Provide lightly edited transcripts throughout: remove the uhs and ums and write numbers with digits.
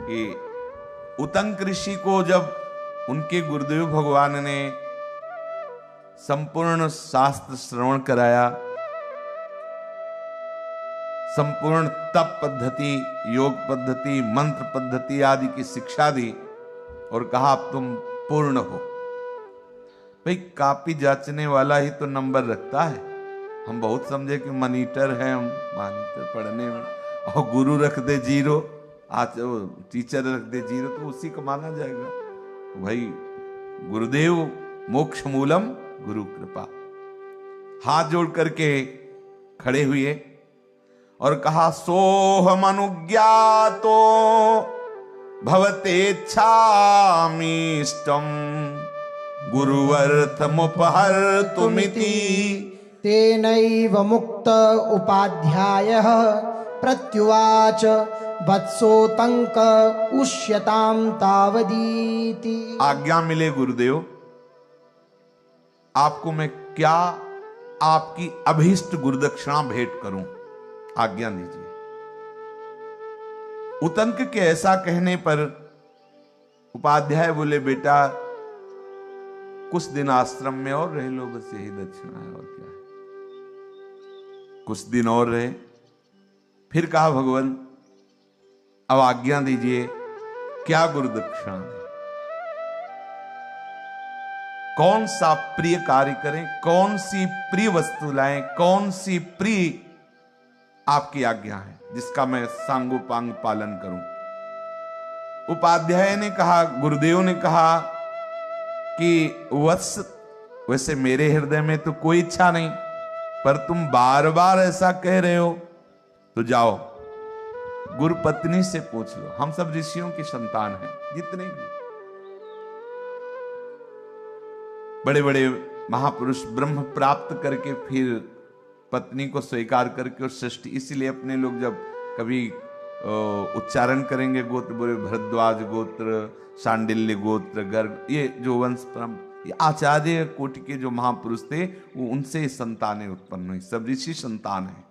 कि उतंक ऋषि को जब उनके गुरुदेव भगवान ने संपूर्ण शास्त्र श्रवण कराया, संपूर्ण तप पद्धति, योग पद्धति, मंत्र पद्धति आदि की शिक्षा दी और कहा अब तुम पूर्ण हो। भाई कापी जांचने वाला ही तो नंबर रखता है। हम बहुत समझे कि मॉनिटर है, हम मॉनिटर पढ़ने में, और गुरु रख दे 0, आज टीचर रख दे 0 तो उसी को माना जाएगा। तो भाई गुरुदेव मोक्ष मूलम गुरु कृपा। हाथ जोड़ करके खड़े हुए और कहा सोहम अनुज्ञातो भवतेच्छामीष्टम गुरुवर्थमुपहर्तुमिति तेनैव मुक्त उपाध्यायः प्रत्युवाच वत्सोतंक उष्यतां तावदीति। आज्ञा मिले गुरुदेव, आपको मैं क्या आपकी अभीष्ट गुरुदक्षिणा भेंट करूं, आज्ञा दीजिए। उतंक के ऐसा कहने पर उपाध्याय बोले बेटा कुछ दिन आश्रम में और रह लो, बस यही दक्षिणा है और क्या है। कुछ दिन और रहे, फिर कहा भगवान अब आज्ञा दीजिए क्या गुरुदक्षिणा है, कौन सा प्रिय कार्य करें, कौन सी प्रिय वस्तु लाएं, कौन सी प्रिय आपकी आज्ञा है जिसका मैं सांगोपांग पालन करूं। उपाध्याय ने कहा, गुरुदेव ने कहा कि वत्स वैसे मेरे हृदय में तो कोई इच्छा नहीं, पर तुम बार बार ऐसा कह रहे हो तो जाओ गुरु पत्नी से पूछ लो। हम सब ऋषियों की संतान हैं, जितने भी बड़े बड़े महापुरुष ब्रह्म प्राप्त करके फिर पत्नी को स्वीकार करके और सृष्टि, इसीलिए अपने लोग जब कभी उच्चारण करेंगे गोत्र बोले भरद्वाज गोत्र, शांडिल्य गोत्र, गर्ग, ये जो वंश परंपरा, ये आचार्य कोटि के जो महापुरुष थे वो उनसे संतानें उत्पन्न हुई, सब ऋषि संतान है।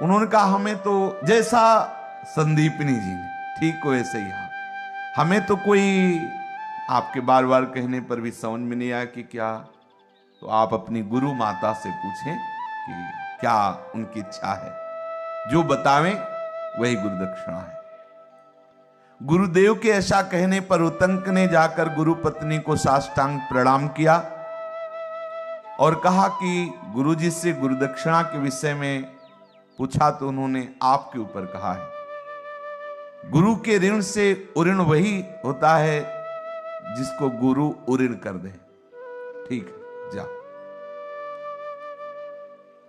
उन्होंने कहा हमें तो जैसा संदीपनी जी ने ठीक वैसे ही हमें तो कोई आपके बार बार कहने पर भी समझ में नहीं आया कि क्या, तो आप अपनी गुरु माता से पूछें कि क्या उनकी इच्छा है, जो बतावें वही गुरुदक्षिणा है। गुरुदेव के ऐसा कहने पर उतंक ने जाकर गुरु पत्नी को साष्टांग प्रणाम किया और कहा कि गुरुजी से गुरुदक्षिणा के विषय में पूछा तो उन्होंने आपके ऊपर कहा है। गुरु के ऋण से उऋण वही होता है जिसको गुरु उऋण कर दे। ठीक है, जा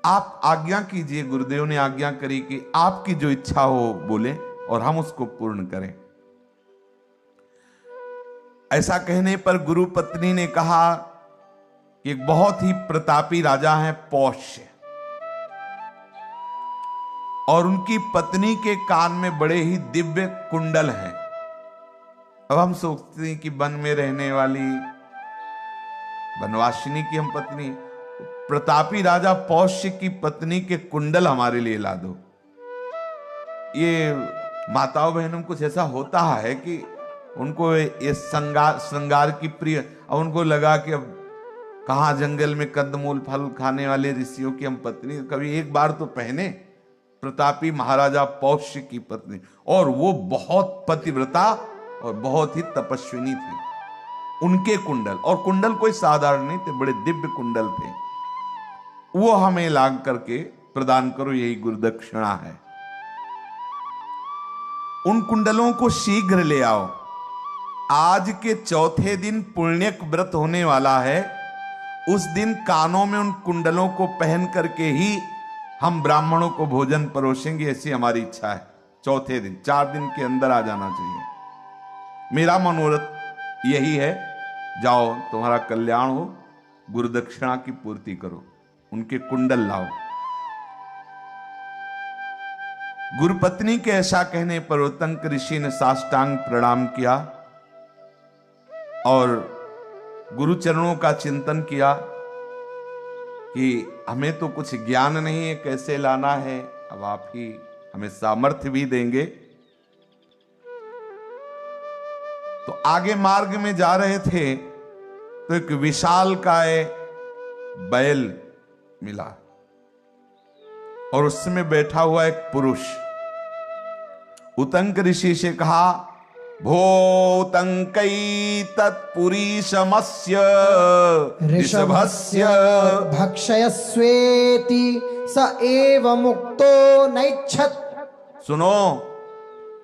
आप आज्ञा कीजिए। गुरुदेव ने आज्ञा करी कि आपकी जो इच्छा हो बोले और हम उसको पूर्ण करें। ऐसा कहने पर गुरु पत्नी ने कहा कि एक बहुत ही प्रतापी राजा है पौष्य, और उनकी पत्नी के कान में बड़े ही दिव्य कुंडल हैं। अब हम सोचते हैं कि वन में रहने वाली वनवासिनी की हम पत्नी, प्रतापी राजा पौष्य की पत्नी के कुंडल हमारे लिए ला दो। ये माताओं बहनों कुछ ऐसा होता है कि उनको ये श्रृंगार की प्रिय, अब उनको लगा कि अब कहां जंगल में कंदमूल फल खाने वाले ऋषियों की हम पत्नी, कभी एक बार तो पहने। प्रतापी महाराजा पौष्य की पत्नी, और वो बहुत पतिव्रता और बहुत ही तपस्विनी थी। उनके कुंडल, और कुंडल कोई साधारण नहीं थे, बड़े दिव्य कुंडल थे, वो हमें लाग करके प्रदान करो, यही गुरुदक्षिणा है। उन कुंडलों को शीघ्र ले आओ। आज के चौथे दिन पुण्यक व्रत होने वाला है, उस दिन कानों में उन कुंडलों को पहन करके ही हम ब्राह्मणों को भोजन परोसेंगे, ऐसी हमारी इच्छा है। चौथे दिन, 4 दिन के अंदर आ जाना चाहिए। मेरा मनोरथ यही है, जाओ तुम्हारा कल्याण हो, गुरुदक्षिणा की पूर्ति करो, उनके कुंडल लाओ। गुरुपत्नी के ऐसा कहने पर उतंक ऋषि ने साष्टांग प्रणाम किया और गुरु चरणों का चिंतन किया कि हमें तो कुछ ज्ञान नहीं है कैसे लाना है, अब आप ही हमें सामर्थ्य भी देंगे तो आगे मार्ग में जा रहे थे तो एक विशालकाय बैल मिला और उसमें बैठा हुआ एक पुरुष। उतंक ऋषि से कहा, भूतंकै तत्पुरीशमस्य ऋषभस्य भक्षयस्वेति स एव मुक्तो नैच्छत्। सुनो,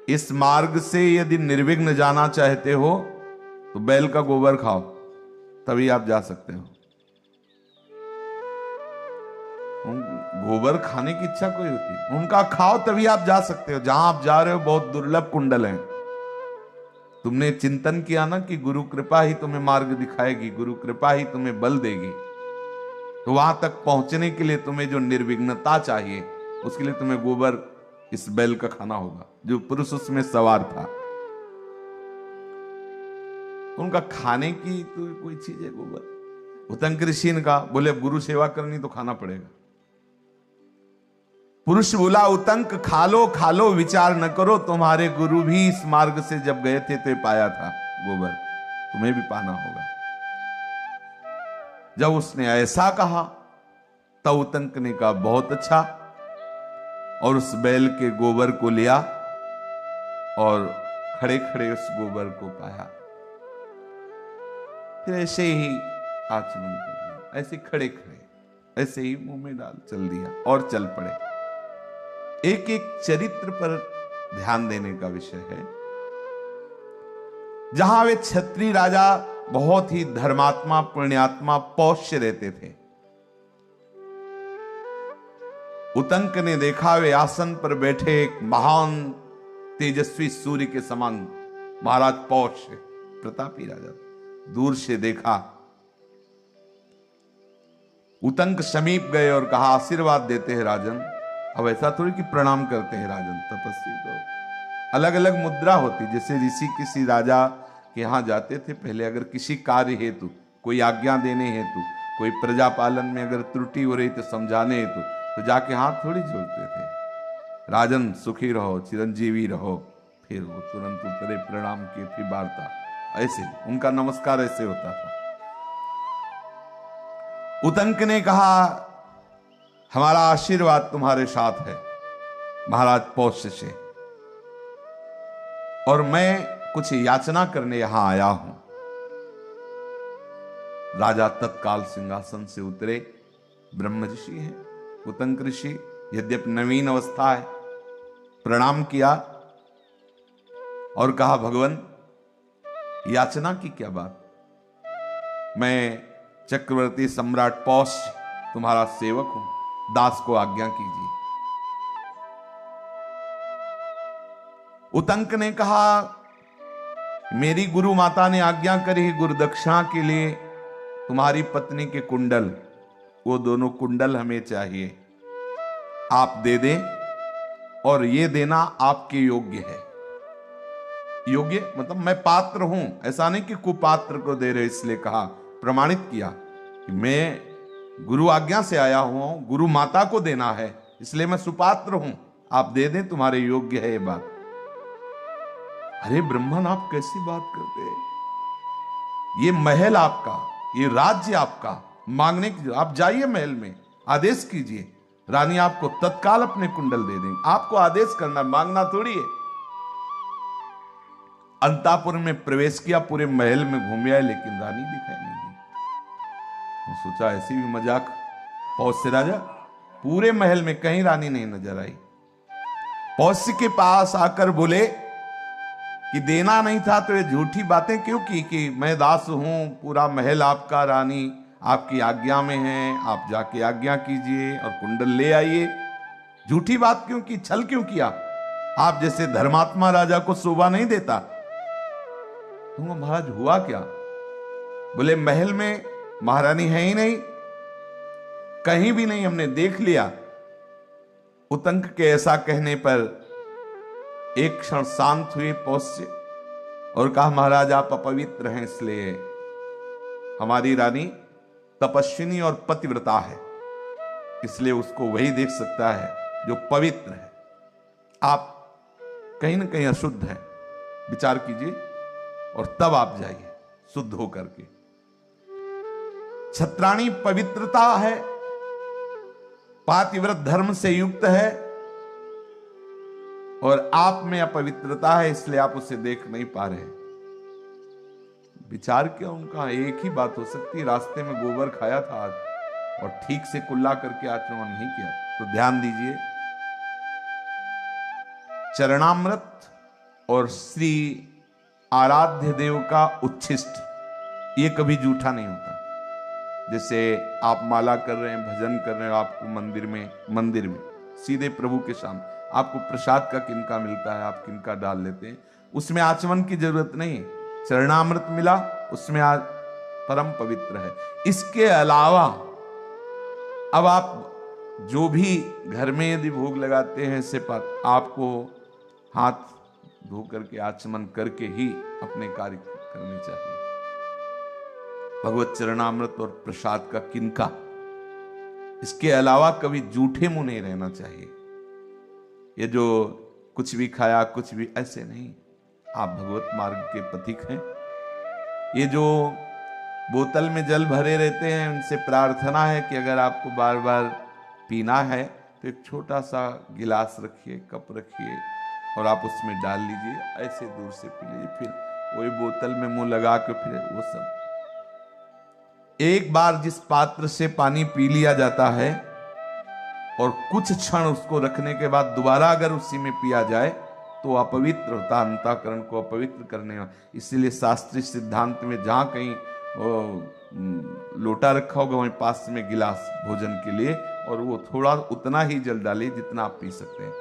इस मार्ग से यदि निर्विघ्न जाना चाहते हो तो बैल का गोबर खाओ, तभी आप जा सकते हो। गोबर खाने की इच्छा कोई होती है, उनका खाओ तभी आप जा सकते हो। जहां आप जा रहे हो बहुत दुर्लभ कुंडल हैं। तुमने चिंतन किया ना कि गुरु कृपा ही तुम्हें मार्ग दिखाएगी, गुरु कृपा ही तुम्हें बल देगी, तो वहां तक पहुंचने के लिए तुम्हें जो निर्विघ्नता चाहिए उसके लिए तुम्हें गोबर इस बैल का खाना होगा। जो पुरुष उसमें सवार था, उनका खाने की तो कोई चीज है गोबर। उतंक ऋषि ने कहा, बोले गुरु सेवा करनी तो खाना पड़ेगा। पुरुष बोला, उतंक खा लो विचार न करो, तुम्हारे गुरु भी इस मार्ग से जब गए थे तो पाया था गोबर, तुम्हें भी पाना होगा। जब उसने ऐसा कहा तब उतंक ने कहा, बहुत अच्छा, और उस बैल के गोबर को लिया और खड़े खड़े उस गोबर को पाया। फिर ऐसे ही आचमन कर लिया, ऐसे खड़े खड़े ऐसे ही मुंह में डाल चल दिया और चल पड़े। एक एक चरित्र पर ध्यान देने का विषय है। जहां वे क्षत्रिय राजा बहुत ही धर्मात्मा पुण्यात्मा पौष्य रहते थे, उतंक ने देखा वे आसन पर बैठे एक महान तेजस्वी सूर्य के समान महाराज पौष्य प्रतापी राजा। दूर से देखा, उतंक समीप गए और कहा, आशीर्वाद देते हैं राजन। अब ऐसा थोड़ी कि प्रणाम करते हैं राजन, तपस्वी तो अलग अलग मुद्रा होती। जैसे ऋषि किसी राजा के यहां जाते थे, पहले अगर किसी कार्य हेतु, कोई आज्ञा देने हेतु, कोई प्रजा पालन में अगर त्रुटि हो रही तो समझाने हेतु, तो जाके हाथ थोड़ी जोड़ते थे, राजन सुखी रहो, चिरंजीवी रहो, फिर वो तुरंत उतरे, प्रणाम किए, फिर वार्ता। ऐसे उनका नमस्कार ऐसे होता था। उतंक ने कहा, हमारा आशीर्वाद तुम्हारे साथ है महाराज पौष्य से, और मैं कुछ याचना करने यहां आया हूं। राजा तत्काल सिंहासन से उतरे। ब्रह्म ऋषि हैं उतंक ऋषि, यद्यपि नवीन अवस्था है, प्रणाम किया और कहा, भगवान याचना की क्या बात? मैं चक्रवर्ती सम्राट पौष्य तुम्हारा सेवक हूं, दास को आज्ञा कीजिए। उतंक ने कहा, मेरी गुरु माता ने आज्ञा करी गुरु दक्षिणा के लिए तुम्हारी पत्नी के कुंडल, वो दोनों कुंडल हमें चाहिए, आप दे दें, और ये देना आपके योग्य है। योग्य मतलब मैं पात्र हूं, ऐसा नहीं कि कुपात्र को दे रहे, इसलिए कहा, प्रमाणित किया कि मैं गुरु आज्ञा से आया हूं, गुरु माता को देना है, इसलिए मैं सुपात्र हूं, आप दे दें, तुम्हारे योग्य है ये बात। अरे ब्रह्मन, आप कैसी बात करते हैं? ये महल आपका, ये राज्य आपका, मांगने की आप जाइए महल में, आदेश कीजिए, रानी आपको तत्काल अपने कुंडल दे देंगे। आपको आदेश करना, मांगना थोड़ी है। अंतापुर में प्रवेश किया, पूरे महल में घूम आए, लेकिन रानी दिखाई नहीं दी। वो सोचा ऐसी भी मजाक, पौष्य राजा, पूरे महल में कहीं रानी नहीं नजर आई। पौष्य के पास आकर बोले कि देना नहीं था तो ये झूठी बातें क्यों की कि मैं दास हूं, पूरा महल आपका, रानी आपकी आज्ञा में है, आप जाके आज्ञा कीजिए और कुंडल ले आइए। झूठी बात क्यों की, छल क्यों किया? आप जैसे धर्मात्मा राजा को शोभा नहीं देता। तुम महाराज हुआ क्या? बोले महल में महारानी है ही नहीं, कहीं भी नहीं, हमने देख लिया। उतंक के ऐसा कहने पर एक क्षण शांत हुए पौष्य और कहा, महाराज आप अपवित्र हैं, इसलिए हमारी रानी तपस्विनी और पतिव्रता है, इसलिए उसको वही देख सकता है जो पवित्र है। आप कहीं ना कहीं अशुद्ध है, विचार कीजिए। और तब आप जाइए शुद्ध होकर के। छत्राणी पवित्रता है, पातिव्रत धर्म से युक्त है, और आप में अपवित्रता है, इसलिए आप उसे देख नहीं पा रहे। विचार क्या उनका, एक ही बात हो सकती, रास्ते में गोबर खाया था और ठीक से कुल्ला करके आचमन नहीं किया। तो ध्यान दीजिए, चरणामृत और श्री आराध्य देव का उच्छिष्ट ये कभी जूठा नहीं होता। जैसे आप माला कर रहे हैं, भजन कर रहे हैं, आपको मंदिर में सीधे प्रभु के सामने आपको प्रसाद का किनका मिलता है, आप किनका डाल लेते हैं, उसमें आचमन की जरूरत नहीं है। चरणामृत मिला, उसमें आज परम पवित्र है। इसके अलावा अब आप जो भी घर में यदि भोग लगाते हैं, से पर आपको हाथ धो करके आचमन करके ही अपने कार्य करने चाहिए। भगवत चरणामृत और प्रसाद का किनका, इसके अलावा कभी जूठे मुंह नहीं रहना चाहिए। ये जो कुछ भी खाया कुछ भी, ऐसे नहीं। आप भगवत मार्ग के पथिक हैं। ये जो बोतल में जल भरे रहते हैं, उनसे प्रार्थना है कि अगर आपको बार बार पीना है तो एक छोटा सा गिलास रखिए, कप रखिए और आप उसमें डाल लीजिए, ऐसे दूर से पी लीजिए। फिर वही बोतल में मुंह लगा के फिर वो सब। एक बार जिस पात्र से पानी पी लिया जाता है और कुछ क्षण उसको रखने के बाद दोबारा अगर उसी में पिया जाए तो अपवित्र होता, अंतःकरण को अपवित्र करने वाला। इसीलिए शास्त्रीय सिद्धांत में जहां कहीं लोटा रखा होगा वहीं पास में गिलास भोजन के लिए, और वो थोड़ा उतना ही जल डाले जितना आप पी सकते हैं।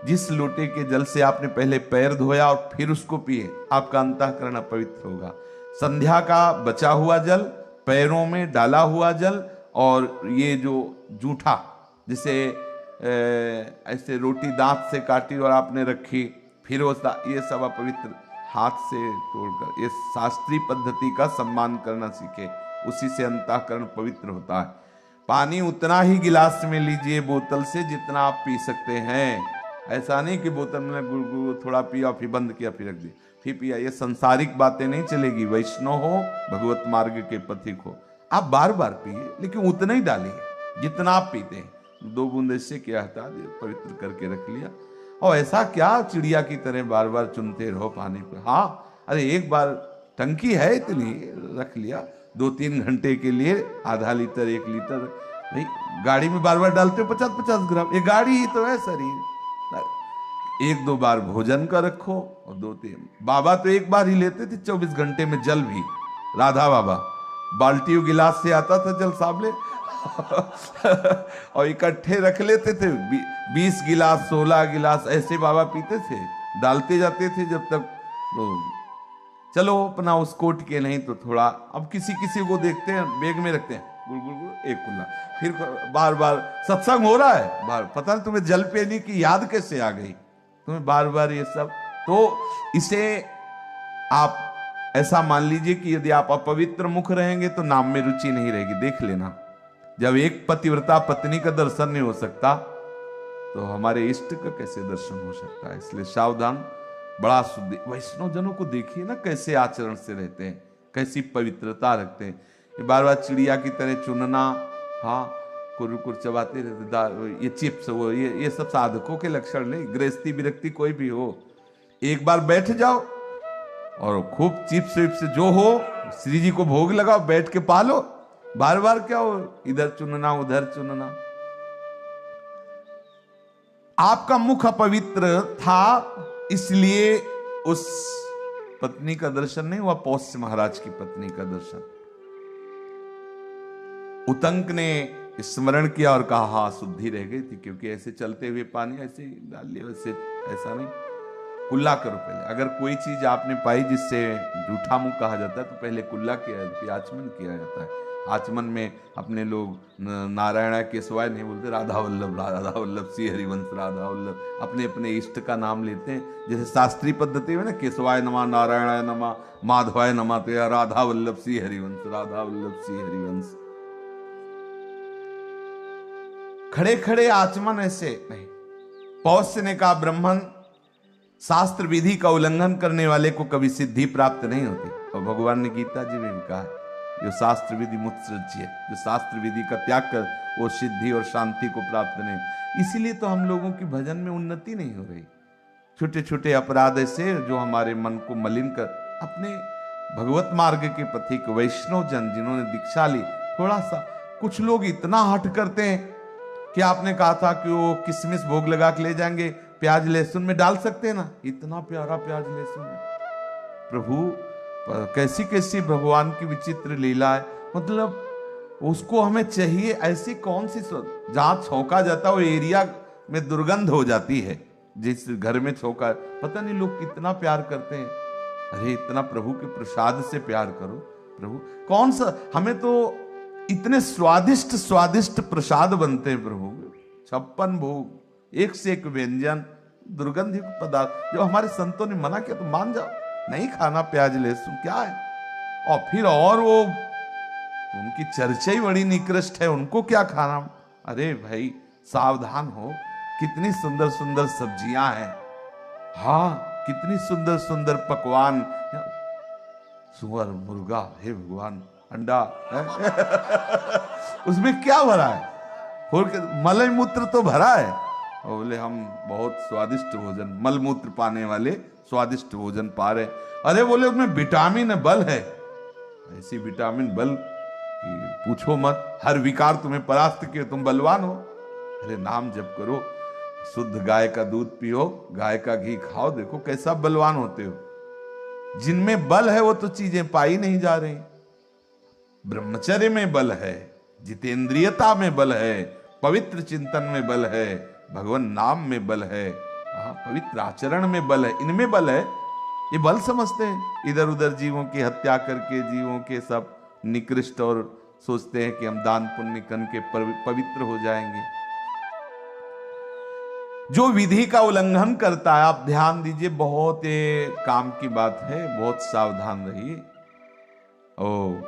जिस लोटे के जल से आपने पहले पैर धोया और फिर उसको पिए, आपका अंतःकरण अपवित्र होगा। संध्या का बचा हुआ जल, पैरों में डाला हुआ जल, और ये जो जूठा, जिसे ऐसे रोटी दांत से काटी और आपने रखी, फिर वो ये सब अपवित्र, हाथ से तोड़कर। ये शास्त्रीय पद्धति का सम्मान करना सीखे, उसी से अंतःकरण पवित्र होता है। पानी उतना ही गिलास में लीजिए बोतल से जितना आप पी सकते हैं। ऐसा नहीं कि बोतल में गुड़ थोड़ा पिया फिर बंद किया फिर रख दिया फिर पिया। ये संसारिक बातें नहीं चलेगी। वैष्णव हो, भगवत मार्ग के पथिक हो, आप बार बार पिए, लेकिन उतना ही डालिए जितना आप पीते हैं। 2 बूंद इससे क्या हटा दिया, पवित्र करके रख लिया। और ऐसा क्या चिड़िया की तरह बार बार चुनते रहो पानी पे। हाँ, अरे एक बार टंकी है इतनी, रख लिया 2-3 घंटे के लिए, आधा लीटर 1 लीटर। भाई गाड़ी में बार बार डालते हो 50-50 ग्राम, ये गाड़ी ही तो है शरीर। 1-2 बार भोजन का रखो और 2-3। बाबा तो एक बार ही लेते थे 24 घंटे में जल भी। राधा बाबा बाल्टी गिलास से आता था जल साबले और इकट्ठे रख लेते थे। 20 गिलास 16 गिलास ऐसे बाबा पीते थे, डालते जाते थे जब तक तो चलो अपना उस कोट के नहीं तो थोड़ा। अब किसी किसी को देखते हैं बैग में रखते हैं, गुड़ गुड़ गुड़ एक कुल्ला, फिर बार बार सत्संग हो रहा है, बार पता नहीं तुम्हें जल पीने की याद कैसे आ गई तुम्हें बार बार ये सब। तो इसे आप ऐसा मान लीजिए कि यदि आप अपवित्र मुख रहेंगे तो नाम में रुचि नहीं रहेगी। देख लेना, जब एक पतिव्रता पत्नी का दर्शन नहीं हो सकता तो हमारे इष्ट का कैसे दर्शन हो सकता है। इसलिए सावधान, बड़ा शुद्ध। वैष्णव जनों को देखिए ना कैसे आचरण से रहते हैं, कैसी पवित्रता रखते हैं। ये बार बार चिड़िया की तरह चुनना, हाँ कुर चबाते रहते, ये चिप्स वो ये सब साधकों के लक्षण नहीं। गृहस्थी विरक्ति कोई भी हो, एक बार बैठ जाओ और खूब चिप्स विप्स जो हो श्री जी को भोग लगाओ, बैठ के पालो। बार बार क्या हो इधर चुनना उधर चुनना। आपका मुख अपवित्र था इसलिए उस पत्नी का दर्शन नहीं हुआ, पौष्य महाराज की पत्नी का दर्शन। उतंक ने स्मरण किया और कहा हाँ शुद्धि रह गई थी, क्योंकि ऐसे चलते हुए पानी ऐसे डाल लिया, वैसे ऐसा नहीं। कुल्ला करो पहले। अगर कोई चीज आपने पाई जिससे जूठा मुंह कहा जाता है तो पहले कुल्ला किया जाता है, आचमन किया जाता है। आचमन में अपने लोग नारायण केशवाय नहीं बोलते, राधा वल्लभ श्री हरिवंश राधा वल्लभ, अपने अपने इष्ट का नाम लेते हैं। जैसे शास्त्रीय पद्धति में ना केशवाय नमः, नारायणाय नमः, माधवाय नमः, तो या राधा वल्लभ श्री हरिवंश, राधा वल्लभ श्री हरिवंश। खड़े खड़े आचमन ऐसे नहीं। पौष्य ने कहा ब्राह्मण शास्त्र विधि का उल्लंघन करने वाले को कभी सिद्धि प्राप्त नहीं होती। और भगवान ने गीता जी में भी कहा है, जो शास्त्र विधि मुत्सृज्य है, जो शास्त्र विधि का त्याग कर वो सिद्धि और शांति को प्राप्त नहीं। इसीलिए तो हम लोगों की भजन में उन्नति नहीं हो रही। छोटे छोटे अपराध ऐसे जो हमारे मन को मलिन कर, अपने भगवत मार्ग के पथिक वैष्णव जन जिन्होंने दीक्षा ली, थोड़ा सा कुछ लोग इतना हट करते हैं कि आपने कहा था कि वो किशमिश भोग लगा के ले जाएंगे, प्याज लहसुन में डाल सकते हैं ना, इतना प्यारा प्याज लहसुन है। प्रभु कैसी कैसी भगवान की विचित्र लीला है। मतलब उसको हमें चाहिए ऐसी कौन सी जहां छौंका जाता है वो एरिया में दुर्गंध हो जाती है। जिस घर में छौंका, पता नहीं लोग कितना प्यार करते हैं। अरे इतना प्रभु के प्रसाद से प्यार करो। प्रभु कौन सा, हमें तो इतने स्वादिष्ट स्वादिष्ट प्रसाद बनते हैं प्रभु, 56 भोग, एक से एक व्यंजन, दुर्गंध पदार्थ। जो हमारे संतों ने मना किया तो मान जाओ, नहीं खाना प्याज लहसुन, क्या है। और फिर और वो उनकी चर्चा ही बड़ी निकृष्ट है, उनको क्या खाना। अरे भाई सावधान हो, कितनी सुंदर सुंदर सब्जियां हैं, हाँ कितनी सुंदर सुंदर पकवान, सुअर मुर्गा, हे भगवान अंडा उसमें क्या भरा है, मलय मूत्र तो भरा है। और बोले हम बहुत स्वादिष्ट भोजन, मल मूत्र पाने वाले स्वादिष्ट भोजन पा रहे। अरे बोले उसमें विटामिन बल है, ऐसी विटामिन बल कि पूछो मत, हर विकार तुम्हें परास्त किए, तुम बलवान हो। अरे नाम जप करो, शुद्ध गाय का दूध पियो, गाय का घी खाओ, देखो कैसा बलवान होते हो। जिनमें बल है वो तो चीजें पाई नहीं जा रही। ब्रह्मचर्य में बल है, जितेंद्रियता में बल है, पवित्र चिंतन में बल है, भगवान नाम में बल है, पवित्र आचरण में बल है, इनमें बल है। ये बल समझते हैं, इधर उधर जीवों की हत्या करके जीवों के सब निकृष्ट, और सोचते हैं कि हम दान पुण्य करके पवित्र हो जाएंगे। जो विधि का उल्लंघन करता है, आप ध्यान दीजिए, बहुत काम की बात है, बहुत सावधान रहिए। ओ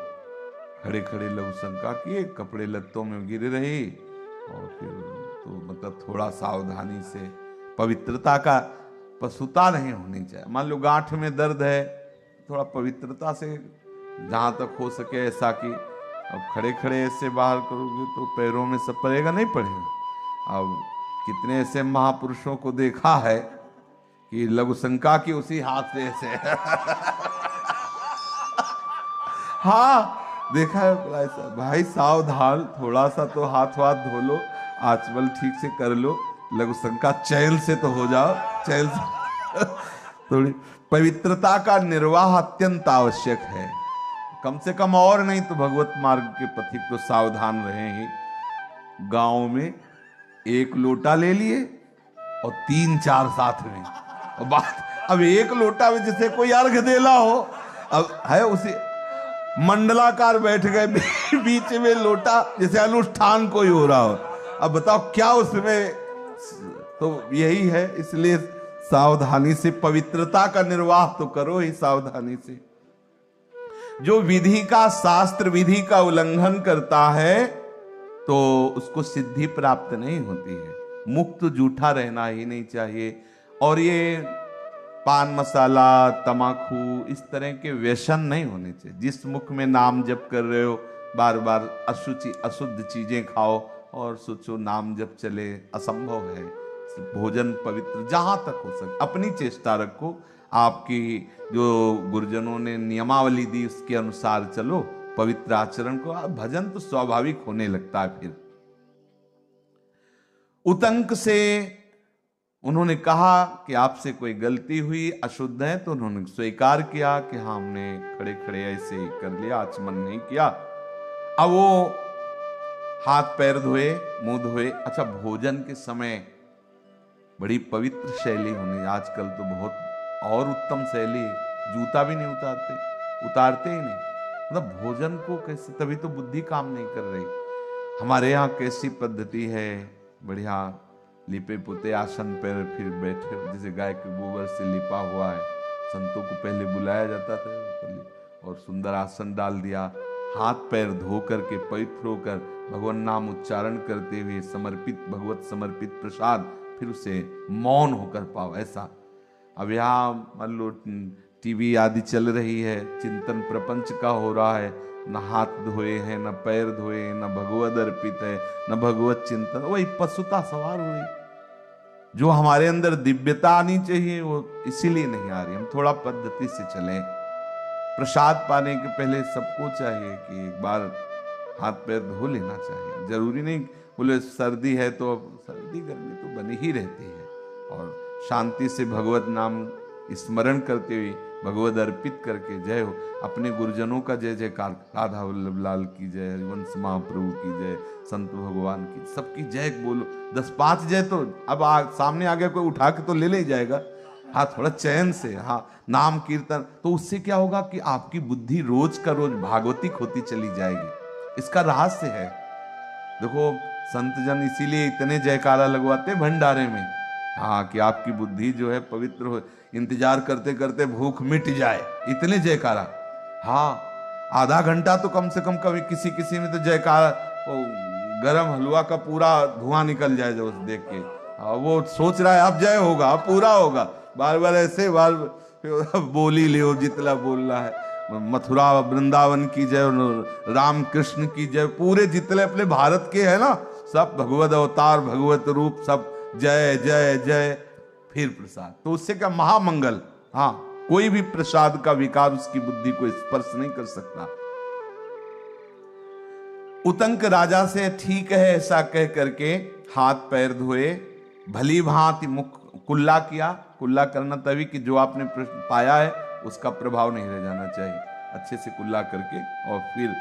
खड़े खड़े लघु शंका किए, कपड़े लत्तों में गिरे रहे, और फिर तो मतलब थोड़ा सावधानी से, पवित्रता का पशुता नहीं होनी चाहिए। मान लो गांठ में दर्द है, थोड़ा पवित्रता से जहां तक हो सके ऐसा कि अब खड़े खड़े ऐसे बाहर करोगे तो पैरों में सब पड़ेगा, नहीं पड़ेगा। अब कितने ऐसे महापुरुषों को देखा है कि लघु शंका की उसी हाथ से ऐसे हाँ देखा है ऐसा। भाई सावधान, थोड़ा सा तो हाथ वाथ धो लो, आचमन ठीक से कर लो, लघु शंका चैल से तो हो जाओ, चैल से थोड़ी पवित्रता का निर्वाह अत्यंत आवश्यक है, कम से कम, और नहीं तो भगवत मार्ग के पथिक तो सावधान रहे ही। गांव में एक लोटा ले लिए और 3-4 साथ में, और बात अब एक लोटा में जैसे कोई अर्घ देना हो, अब है उसी मंडलाकार बैठ गए बीच में लोटा, जैसे अनुष्ठान कोई हो रहा हो। अब बताओ क्या उसमें, तो यही है। इसलिए सावधानी से पवित्रता का निर्वाह तो करो ही सावधानी से। जो विधि का, शास्त्र विधि का उल्लंघन करता है तो उसको सिद्धि प्राप्त नहीं होती है। मुक्त जूठा रहना ही नहीं चाहिए। और ये पान मसाला, तमाकू, इस तरह के व्यसन नहीं होने चाहिए। जिस मुख में नाम जप कर रहे हो, बार बार अशुचि अशुद्ध चीजें खाओ और सोचो नाम जप चले, असंभव है। भोजन पवित्र जहां तक हो सके अपनी चेष्टा रखो। आपकी जो गुरुजनों ने नियमावली दी उसके अनुसार चलो, पवित्र आचरण को, भजन तो स्वाभाविक होने लगता है। फिर उतंक से उन्होंने कहा कि आपसे कोई गलती हुई, अशुद्ध है, तो उन्होंने स्वीकार किया कि हाँ हमने खड़े खड़े ऐसे ही कर लिया, आचमन नहीं किया। अब वो हाथ पैर धोए, मुंह धोए। अच्छा, भोजन के समय बड़ी पवित्र शैली होनी, आजकल तो बहुत और उत्तम शैली, जूता भी नहीं उतारते ही नहीं। मतलब भोजन को कैसे, तभी तो बुद्धि काम नहीं कर रही। हमारे यहाँ कैसी पद्धति है, बढ़िया लिपे पुते आसन पर फिर बैठे, जैसे गाय के गोबर से लिपा हुआ है। संतों को पहले बुलाया जाता था और सुंदर आसन डाल दिया, हाथ पैर धो करके पवित्र होकर भगवान नाम उच्चारण करते हुए समर्पित, भगवत समर्पित प्रसाद फिर उसे मौन होकर पाओ, ऐसा। अब यहाँ मान लो टीवी आदि चल रही है, चिंतन प्रपंच का हो रहा है, न हाथ धोए हैं, न पैर धोए, न भगवद अर्पित है, न भगवत चिंतन, वही पशुता सवार हुई। जो हमारे अंदर दिव्यता आनी चाहिए वो इसीलिए नहीं आ रही। हम थोड़ा पद्धति से चलें। प्रसाद पाने के पहले सबको चाहिए कि एक बार हाथ पैर धो लेना चाहिए। जरूरी नहीं बोले सर्दी है तो सर्दी गर्मी तो बनी ही रहती है, और शांति से भगवत नाम स्मरण करते हुए भगवद अर्पित करके जय हो। अपने गुरुजनों का जय जयकार, राधा वल्लभ लाल की जय, हरिवंश महाप्रभु की जय, संत भगवान की, सबकी जय बोलो। 10-5 जय तो अब सामने आ गया कोई उठा के तो ले ले जाएगा। हाँ, थोड़ा चैन से, हाँ, नाम कीर्तन, तो उससे क्या होगा कि आपकी बुद्धि रोज का रोज भागवतिक होती चली जाएगी। इसका रहस्य है। देखो संत जन इसीलिए इतने जयकारा लगवाते भंडारे में, हाँ, कि आपकी बुद्धि जो है पवित्र हो, इंतजार करते करते भूख मिट जाए, इतने जयकारा। हाँ, आधा घंटा तो कम से कम कभी किसी किसी में तो जयकारा, गरम हलवा का पूरा धुआं निकल जाए जो देख के, हाँ, वो सोच रहा है अब जय होगा, अब पूरा होगा, बार बार ऐसे बार बोली ले जितना बोलना है। मथुरा वृंदावन की जय, राम कृष्ण की जय, पूरे जितने अपने भारत के है ना, सब भगवत अवतार, भगवत रूप, सब जय जय जय, फिर प्रसाद। तो उससे क्या महामंगल। हाँ, कोई भी प्रसाद का विकार उसकी बुद्धि को स्पर्श नहीं कर सकता। उतंक राजा से ठीक है ऐसा कह करके हाथ पैर धोए, भली भांति मुख कुल्ला किया। कुल्ला करना तभी कि जो आपने पाया है उसका प्रभाव नहीं रह जाना चाहिए, अच्छे से कुल्ला करके, और फिर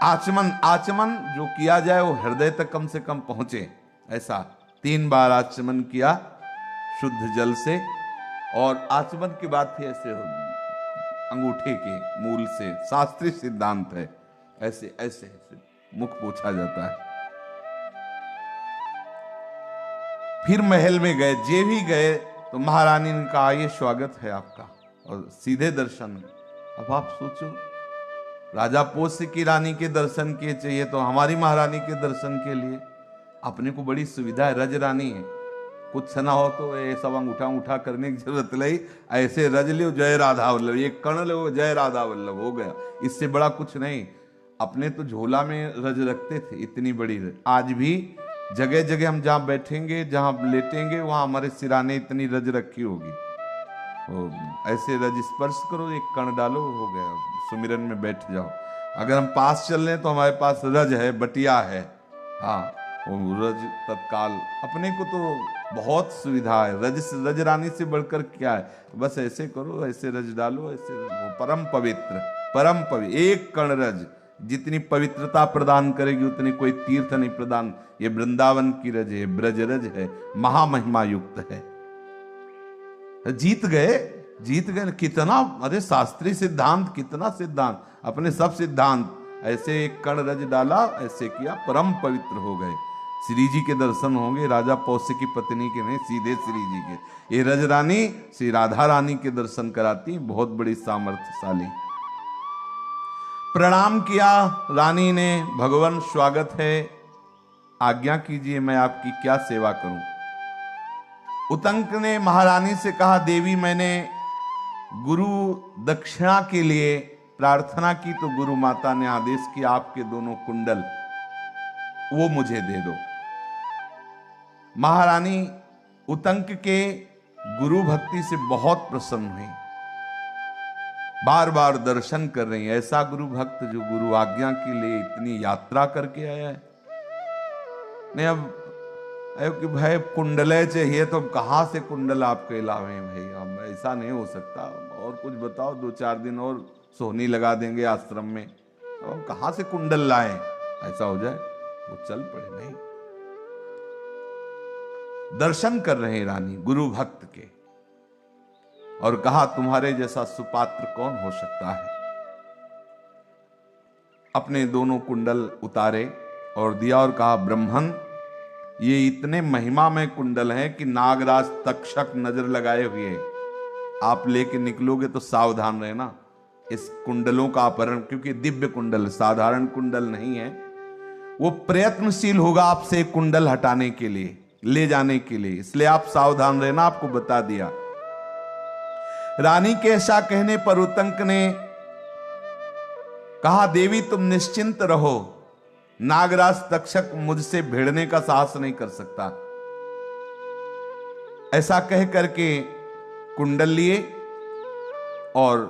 आचमन। आचमन जो किया जाए वो हृदय तक कम से कम पहुंचे, ऐसा 3 बार आचमन किया शुद्ध जल से, और आचमन के बाद फिर ऐसे अंगूठे के मूल से, शास्त्रीय सिद्धांत है, ऐसे ऐसे ऐसे मुख पोछा जाता है। फिर महल में गए, जे भी गए तो महारानी ने कहा ये स्वागत है आपका, और सीधे दर्शन। अब आप सोचो, राजा पोष्य की रानी के दर्शन किए चाहिए तो हमारी महारानी के दर्शन के लिए अपने को बड़ी सुविधा है। रज रानी है, कुछ ना हो तो ये सब अंगूठा उठा करने की जरूरत नहीं, ऐसे रज लो जय राधा वल्लभ, ये कर्ण लो जय राधा वल्लभ, हो गया। इससे बड़ा कुछ नहीं। अपने तो झोला में रज रखते थे, इतनी बड़ी रज। आज भी जगह जगह हम जहाँ बैठेंगे, जहाँ लेटेंगे, वहां हमारे सिराने इतनी रज रखी होगी। ऐसे रज स्पर्श करो, एक कण डालो, हो गया, सुमिरन में बैठ जाओ। अगर हम पास चल रहे हैं तो हमारे पास रज है, बटिया है, हाँ, वो रज तत्काल। अपने को तो बहुत सुविधा है, रज रानी से बढ़कर क्या है। बस ऐसे करो, ऐसे रज डालो, ऐसे वो परम पवित्र, परम पवित्र। एक कण रज जितनी पवित्रता प्रदान करेगी उतनी कोई तीर्थ नहीं प्रदान। ये वृंदावन की रज है, ब्रज रज है, महामहिमा युक्त है। जीत गए, जीत गए। कितना, अरे शास्त्रीय सिद्धांत, कितना सिद्धांत, अपने सब सिद्धांत। ऐसे एक कण रज डाला, ऐसे किया, परम पवित्र हो गए। श्री जी के दर्शन होंगे, राजा पौष्य की पत्नी के नहीं, सीधे श्री जी के। ये रज रानी श्री राधा रानी के दर्शन कराती, बहुत बड़ी सामर्थ्यशाली। प्रणाम किया रानी ने, भगवान स्वागत है, आज्ञा कीजिए मैं आपकी क्या सेवा करूं। उतंक ने महारानी से कहा, देवी मैंने गुरु दक्षिणा के लिए प्रार्थना की तो गुरु माता ने आदेश किया आपके दोनों कुंडल वो मुझे दे दो। महारानी उतंक के गुरु भक्ति से बहुत प्रसन्न हुई, बार बार दर्शन कर रही है। ऐसा गुरु भक्त जो गुरु आज्ञा के लिए इतनी यात्रा करके आया है। नहीं अब कि भाई कुंडले चाहिए तो कहां से कुंडल आपके लावे भाई, हम ऐसा नहीं हो सकता, और कुछ बताओ, 2-4 दिन और सोहनी लगा देंगे आश्रम में, तो हम कहां से कुंडल लाएं, ऐसा हो जाए। वो चल पड़े, नहीं, दर्शन कर रहे रानी गुरु भक्त के, और कहा तुम्हारे जैसा सुपात्र कौन हो सकता है। अपने दोनों कुंडल उतारे और दिया और कहा, ब्रह्मन ये इतने महिमा में कुंडल हैं कि नागराज तक्षक नजर लगाए हुए, आप लेके निकलोगे तो सावधान रहना इस कुंडलों का अपहरण, क्योंकि दिव्य कुंडल, साधारण कुंडल नहीं है। वो प्रयत्नशील होगा आपसे कुंडल हटाने के लिए, ले जाने के लिए, इसलिए आप सावधान रहना, आपको बता दिया। रानी के ऐसा कहने पर उतंक ने कहा, देवी तुम निश्चिंत रहो, नागराज तक्षक मुझसे भिड़ने का साहस नहीं कर सकता। ऐसा कह करके कुंडल लिए और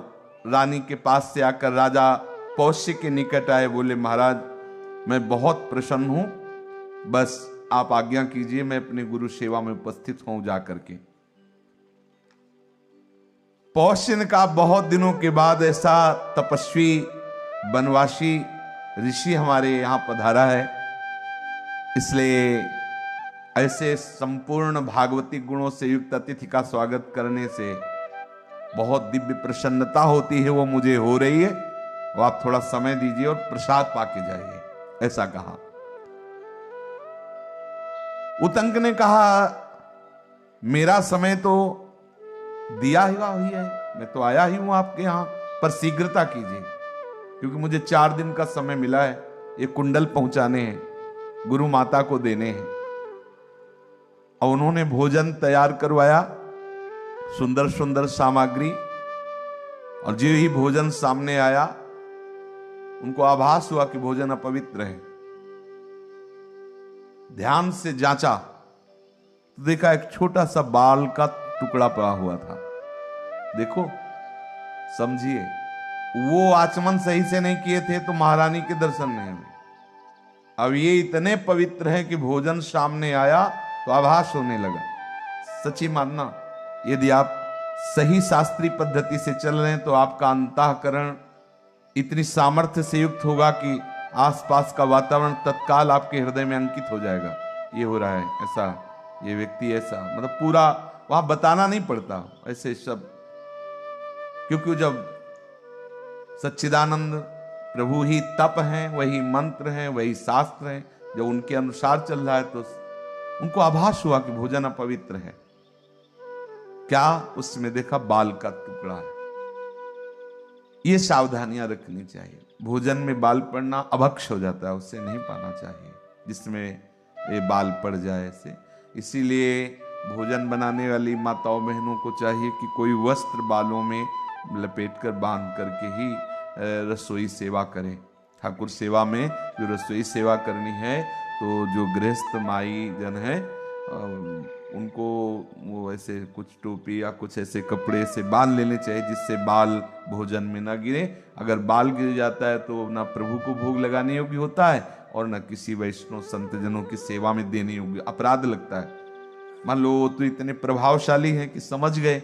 रानी के पास से आकर राजा पौष्य के निकट आए। बोले, महाराज मैं बहुत प्रसन्न हूं, बस आप आज्ञा कीजिए, मैं अपने गुरु सेवा में उपस्थित हूं जाकर के। पौष्य ने कहा, बहुत दिनों के बाद ऐसा तपस्वी वनवासी ऋषि हमारे यहां पधारा है, इसलिए ऐसे संपूर्ण भागवती गुणों से युक्त अतिथि का स्वागत करने से बहुत दिव्य प्रसन्नता होती है, वो मुझे हो रही है। वो आप थोड़ा समय दीजिए और प्रसाद पाके जाइए, ऐसा कहा। उतंक ने कहा, मेरा समय तो दिया हुई है, मैं तो आया ही हूं आपके यहां, पर शीघ्रता कीजिए क्योंकि मुझे 4 दिन का समय मिला है। ये कुंडल पहुंचाने हैं, गुरु माता को देने हैं। और उन्होंने भोजन तैयार करवाया, सुंदर सुंदर सामग्री, और जो ही भोजन सामने आया उनको आभास हुआ कि भोजन अपवित्र है। ध्यान से जांचा तो देखा एक छोटा सा बाल का टुकड़ा पड़ा हुआ था। देखो, समझिए, वो आचमन सही से नहीं किए थे तो महारानी के दर्शन नहीं हुए। अब ये इतने पवित्र है कि भोजन सामने आया तो आभास होने लगा। सच्ची मानना, यदि आप सही शास्त्रीय पद्धति से चल रहे हैं तो आपका अंतःकरण इतनी सामर्थ्य से युक्त होगा कि आसपास का वातावरण तत्काल आपके हृदय में अंकित हो जाएगा। ये हो रहा है, ऐसा, ये व्यक्ति ऐसा, मतलब पूरा वहां बताना नहीं पड़ता ऐसे सब, क्योंकि जब सच्चिदानंद प्रभु ही तप हैं, वही मंत्र हैं, वही शास्त्र हैं, जब उनके अनुसार चल रहा है तो उनको आभास हुआ कि भोजन अपवित्र है। क्या? उसमें देखा बाल का टुकड़ा है। ये सावधानियां रखनी चाहिए। भोजन में बाल पड़ना अभक्ष हो जाता है, उससे नहीं पाना चाहिए जिसमें ये बाल पड़ जाए ऐसे। इसीलिए भोजन बनाने वाली माताओं बहनों को चाहिए कि कोई वस्त्र बालों में लपेटकर बांध करके ही रसोई सेवा करें। ठाकुर सेवा में जो रसोई सेवा करनी है तो जो गृहस्थ माई जन है उनको वो ऐसे कुछ टोपी या कुछ ऐसे कपड़े से बांध लेने चाहिए जिससे बाल भोजन में ना गिरे। अगर बाल गिर जाता है तो ना प्रभु को भोग लगाने योग्य होता है और ना किसी वैष्णव संत जनों की सेवा में देने योग्य, अपराध लगता है। मान लो तो इतने प्रभावशाली है कि समझ गए,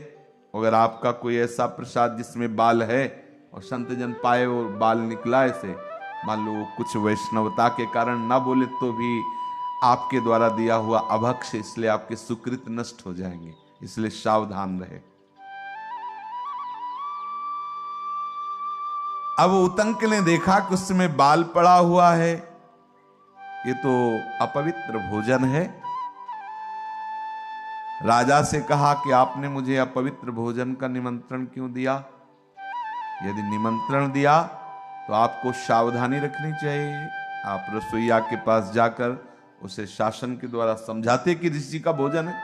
अगर आपका कोई ऐसा प्रसाद जिसमें बाल है और संत जन पाए और बाल निकला ऐसे, मान लो कुछ वैष्णवता के कारण ना बोले तो भी आपके द्वारा दिया हुआ अभक्ष, इसलिए आपके सुकृत नष्ट हो जाएंगे, इसलिए सावधान रहे। अब उतंक ने देखा कि उसमें बाल पड़ा हुआ है, ये तो अपवित्र भोजन है। राजा से कहा कि आपने मुझे अपवित्र भोजन का निमंत्रण क्यों दिया? यदि निमंत्रण दिया तो आपको सावधानी रखनी चाहिए। आप रसोइया के पास जाकर उसे शासन के द्वारा समझाते कि ऋषि का भोजन है,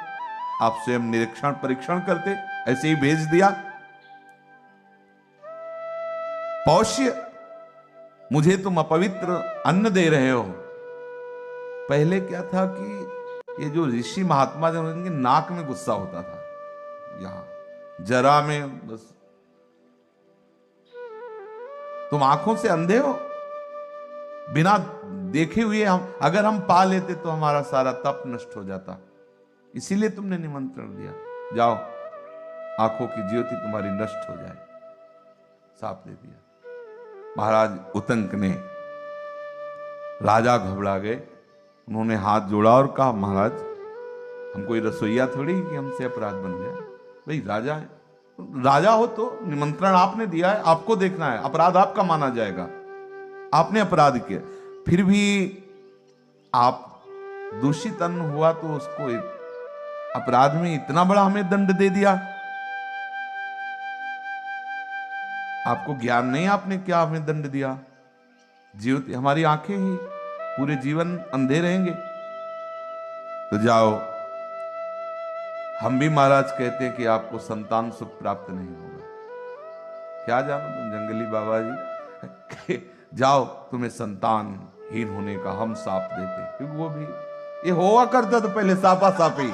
आप स्वयं निरीक्षण परीक्षण करते, ऐसे ही भेज दिया। पौष्य, मुझे तुम अपवित्र अन्न दे रहे हो। पहले क्या था कि ये जो ऋषि महात्मा जन, उनके नाक में गुस्सा होता था, यहां जरा में बस, तुम आंखों से अंधे हो, बिना देखे हुए अगर हम पा लेते तो हमारा सारा तप नष्ट हो जाता, इसीलिए तुमने निमंत्रण दिया। जाओ, आंखों की ज्योति तुम्हारी नष्ट हो जाए, साफ दे दिया। महाराज उतंक ने, राजा घबरा गए, उन्होंने हाथ जोड़ा और कहा, महाराज हम कोई रसोइया थोड़ी कि हमसे अपराध बन गया। भाई राजा है, राजा हो तो निमंत्रण आपने दिया है, आपको देखना है, अपराध आपका माना जाएगा, आपने अपराध किया। फिर भी आप दूषित अन्न हुआ तो उसको अपराध में इतना बड़ा हमें दंड दे दिया। आपको ज्ञान नहीं, आपने क्या हमें दंड दिया? जीवित हमारी आंखें ही पूरे जीवन अंधे रहेंगे। तो जाओ, हम भी महाराज कहते हैं कि आपको संतान सुख प्राप्त नहीं होगा। क्या जानो तुम जंगली बाबा जी, जाओ तुम्हें संतानहीन होने का हम साप देते, क्योंकि वो भी ये हुआ करता तो पहले सापा सापी